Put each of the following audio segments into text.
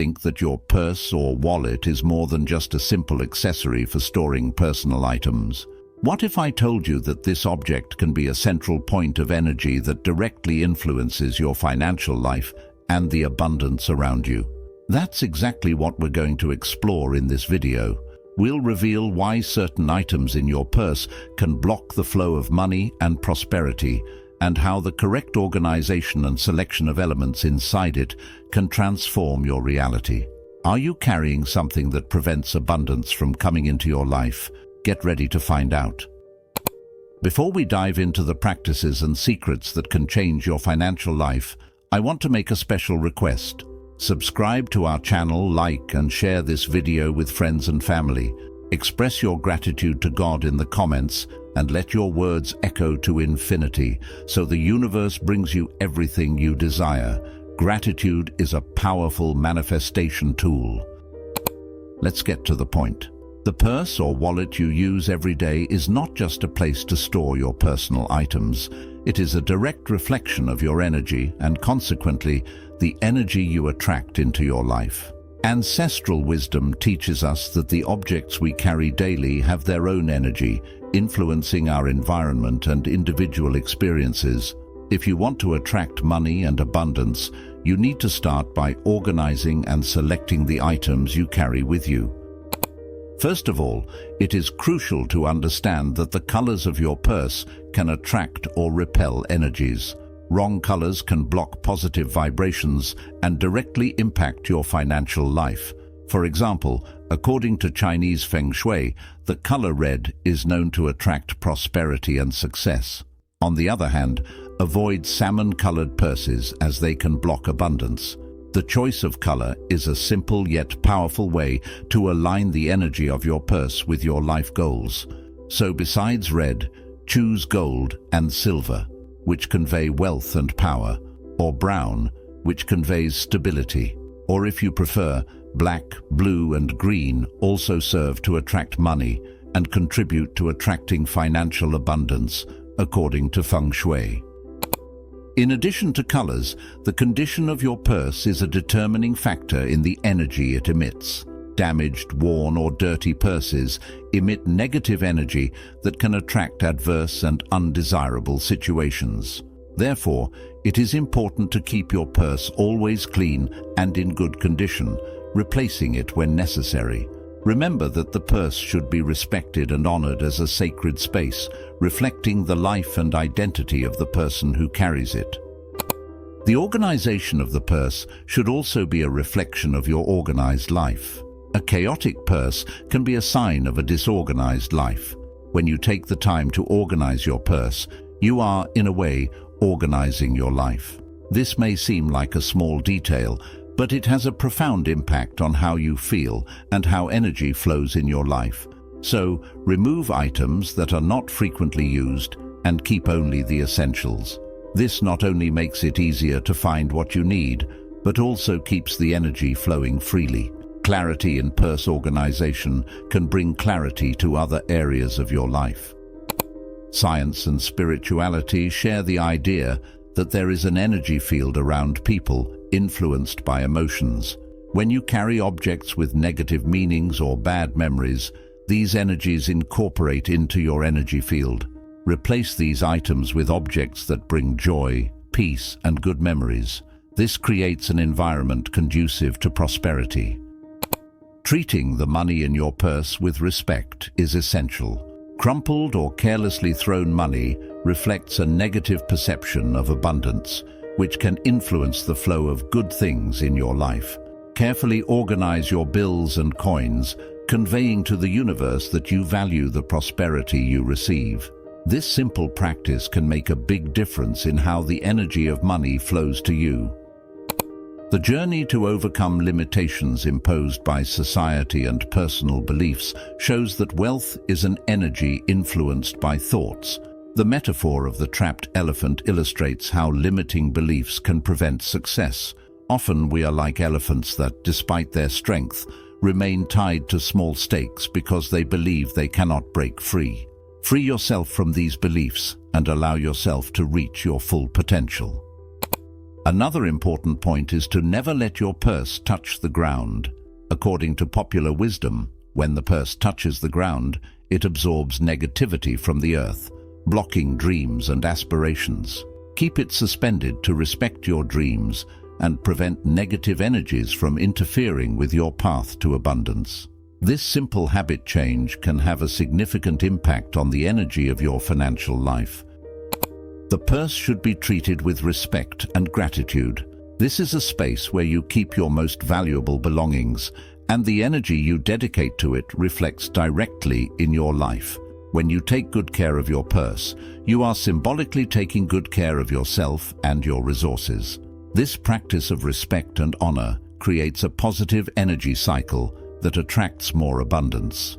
Think that your purse or wallet is more than just a simple accessory for storing personal items. What if I told you that this object can be a central point of energy that directly influences your financial life and the abundance around you? That's exactly what we're going to explore in this video. We'll reveal why certain items in your purse can block the flow of money and prosperity, and how the correct organization and selection of elements inside it can transform your reality. Are you carrying something that prevents abundance from coming into your life? Get ready to find out. Before we dive into the practices and secrets that can change your financial life, I want to make a special request. Subscribe to our channel, like and share this video with friends and family. Express your gratitude to God in the comments and let your words echo to infinity so the universe brings you everything you desire. Gratitude is a powerful manifestation tool. Let's get to the point. The purse or wallet you use every day is not just a place to store your personal items. It is a direct reflection of your energy and, consequently, the energy you attract into your life. Ancestral wisdom teaches us that the objects we carry daily have their own energy, influencing our environment and individual experiences. If you want to attract money and abundance, you need to start by organizing and selecting the items you carry with you. First of all, it is crucial to understand that the colors of your purse can attract or repel energies. Wrong colors can block positive vibrations and directly impact your financial life. For example, according to Chinese Feng Shui, the color red is known to attract prosperity and success. On the other hand, avoid salmon-colored purses as they can block abundance. The choice of color is a simple yet powerful way to align the energy of your purse with your life goals. So besides red, choose gold and silver, which convey wealth and power, or brown, which conveys stability. Or if you prefer, black, blue and green also serve to attract money and contribute to attracting financial abundance, according to Feng Shui. In addition to colors, the condition of your purse is a determining factor in the energy it emits. Damaged, worn or dirty purses emit negative energy that can attract adverse and undesirable situations. Therefore, it is important to keep your purse always clean and in good condition, replacing it when necessary. Remember that the purse should be respected and honored as a sacred space, reflecting the life and identity of the person who carries it. The organization of the purse should also be a reflection of your organized life. A chaotic purse can be a sign of a disorganized life. When you take the time to organize your purse, you are, in a way, organizing your life. This may seem like a small detail, but it has a profound impact on how you feel and how energy flows in your life. So, remove items that are not frequently used and keep only the essentials. This not only makes it easier to find what you need, but also keeps the energy flowing freely. Clarity in purse organization can bring clarity to other areas of your life. Science and spirituality share the idea that there is an energy field around people influenced by emotions. When you carry objects with negative meanings or bad memories, these energies incorporate into your energy field. Replace these items with objects that bring joy, peace, and good memories. This creates an environment conducive to prosperity. Treating the money in your purse with respect is essential. Crumpled or carelessly thrown money reflects a negative perception of abundance, which can influence the flow of good things in your life. Carefully organize your bills and coins, conveying to the universe that you value the prosperity you receive. This simple practice can make a big difference in how the energy of money flows to you. The journey to overcome limitations imposed by society and personal beliefs shows that wealth is an energy influenced by thoughts. The metaphor of the trapped elephant illustrates how limiting beliefs can prevent success. Often we are like elephants that, despite their strength, remain tied to small stakes because they believe they cannot break free. Free yourself from these beliefs and allow yourself to reach your full potential. Another important point is to never let your purse touch the ground. According to popular wisdom, when the purse touches the ground, it absorbs negativity from the earth, blocking dreams and aspirations. Keep it suspended to respect your dreams and prevent negative energies from interfering with your path to abundance. This simple habit change can have a significant impact on the energy of your financial life. The purse should be treated with respect and gratitude. This is a space where you keep your most valuable belongings, and the energy you dedicate to it reflects directly in your life. When you take good care of your purse, you are symbolically taking good care of yourself and your resources. This practice of respect and honor creates a positive energy cycle that attracts more abundance.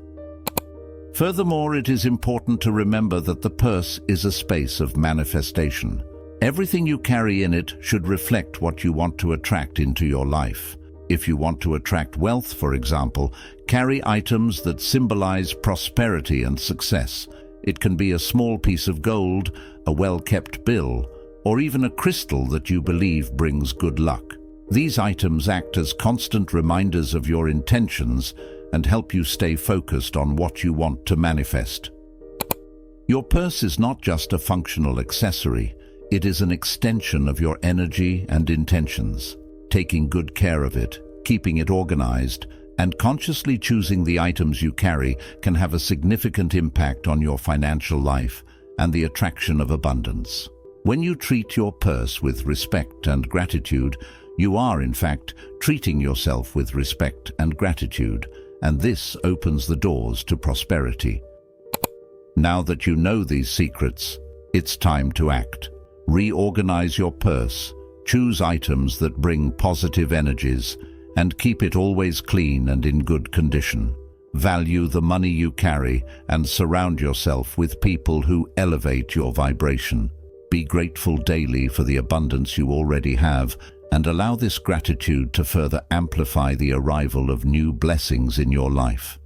Furthermore, it is important to remember that the purse is a space of manifestation. Everything you carry in it should reflect what you want to attract into your life. If you want to attract wealth, for example, carry items that symbolize prosperity and success. It can be a small piece of gold, a well-kept bill, or even a crystal that you believe brings good luck. These items act as constant reminders of your intentions and help you stay focused on what you want to manifest. Your purse is not just a functional accessory, it is an extension of your energy and intentions. Taking good care of it, keeping it organized, and consciously choosing the items you carry can have a significant impact on your financial life and the attraction of abundance. When you treat your purse with respect and gratitude, you are, in fact, treating yourself with respect and gratitude, and this opens the doors to prosperity. Now that you know these secrets, it's time to act. Reorganize your purse, choose items that bring positive energies, and keep it always clean and in good condition. Value the money you carry and surround yourself with people who elevate your vibration. Be grateful daily for the abundance you already have, and allow this gratitude to further amplify the arrival of new blessings in your life.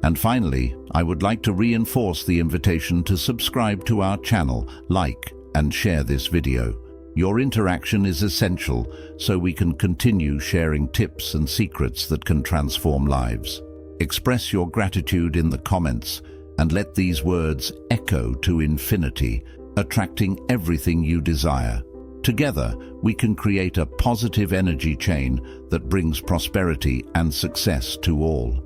And finally, I would like to reinforce the invitation to subscribe to our channel, like, and share this video. Your interaction is essential so we can continue sharing tips and secrets that can transform lives. Express your gratitude in the comments and let these words echo to infinity, attracting everything you desire. Together, we can create a positive energy chain that brings prosperity and success to all.